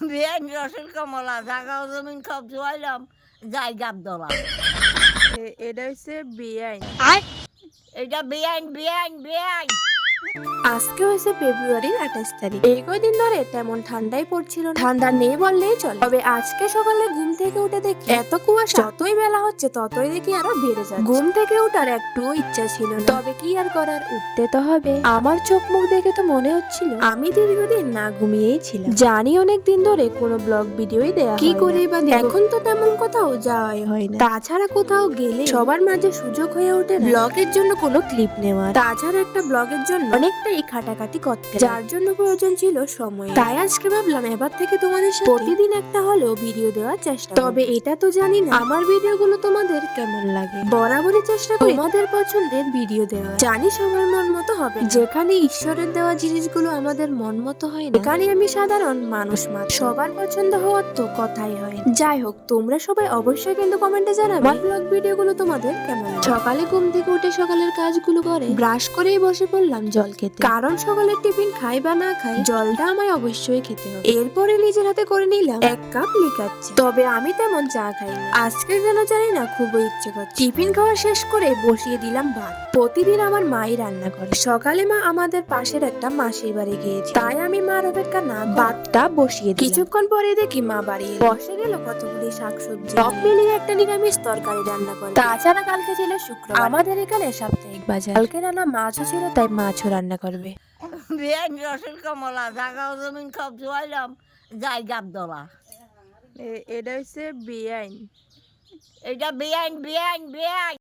বেআইন রসুল কমলা জাগাও জমিন সব জোয়াইলাম যাই গাবদলা। এটা হচ্ছে বেআইন। এটা বেআইন বেআইন বেআইন। আজকে হয়েছে ফেব্রুয়ারির 28 তারিখ। এই কয়দিন ধরে তেমন ঠান্ডাই পড়ছিল না, ঠান্ডা নেই বললেই চলে। তবে আজকে সকালে ঘুম থেকে উঠে দেখি এত কুয়াশা, যতই বেলা হচ্ছে ততই দেখি আরো বেড়ে যায়। ঘুম থেকে উঠার একটু ইচ্ছা ছিল না, তবে কি আর করার, উঠতে তো হবে। আমার চোখ মুখ দেখে তো মনে হচ্ছিল আমি দীর্ঘদিন না ঘুমিয়েই ছিলাম। জানি অনেক দিন ধরে কোনো ব্লগ ভিডিওই দেয়া কি করে বা এখন তো তেমন কোথাও যাওয়াই হয় না। তাছাড়া কোথাও গেলে সবার মাঝে সুযোগ হয়ে ওঠে ব্লগের জন্য কোনো ক্লিপ নেওয়ার। তাছাড়া একটা ব্লগের জন্য অনেকটাই খাটাখাটি করতে, যার জন্য প্রয়োজন ছিল সময়। তাই আজকে ভাবলাম এবার থেকে তোমাদের সাথে প্রতিদিন একটা হলেও ভিডিও দেওয়ার চেষ্টা। তবে এটা তো জানি না আমার ভিডিওগুলো তোমাদের কেমন লাগে। বরাবরই চেষ্টা করি তোমাদের পছন্দের ভিডিও দেওয়া। জানি সবার মন মতো হবে, যেখানে ঈশ্বরের দেওয়া জিনিসগুলো আমাদের মন মতো হয় না, এখানে আমি সাধারণ মানুষ মাত্র, সবার পছন্দ হওয়ার তো কথাই হয়। যাই হোক, তোমরা সবাই অবশ্যই কিন্তু কমেন্টে জানাবে আমার ব্লগ ভিডিওগুলো তোমাদের কেমন লাগে। সকালে ঘুম থেকে উঠে সকালের কাজগুলো করে ব্রাশ করেই বসে পড়লাম জল খেতে, কারণ সকালের টিফিন খাই বা না খাই জলটা আমায় অবশ্যই খেতে হবে। এরপরে নিজের হাতে করে নিলাম 1 কাপ লিকার চা। তবে আমি তেমন চা খাই না, আজকে যেন জানি না খুবই ইচ্ছে করছে। টিফিন খাওয়া শেষ করে বসিয়ে দিলাম ভাত। প্রতিদিন আমার মাই রান্না করে। সকালে মা আমাদের পাশের একটা মাসির বাড়ি গিয়েছে, তাই আমি মার অপেক্ষা না ভাতটা বসিয়ে দিলাম। কিছুক্ষণ পরে দেখি মা বাড়ি এলো। বসে গেল কতগুলি শাকসবজি সব মিলিয়ে একটা নিরামিষ তরকারি রান্না করে। তাছাড়া কালকে ছিল শুক্রবার, আমাদের এখানে সাপ্তাহিক বাজার। কালকে রান্না মাছও ছিল, তাই মাছও রান্না করবে। বেআইন রসুল কমলা জাগাও জমিন সব জোয়াইলাম যাই গাবদলা। এটা হচ্ছে বেআইন। এটা বেআইন বেআইন বেআইন।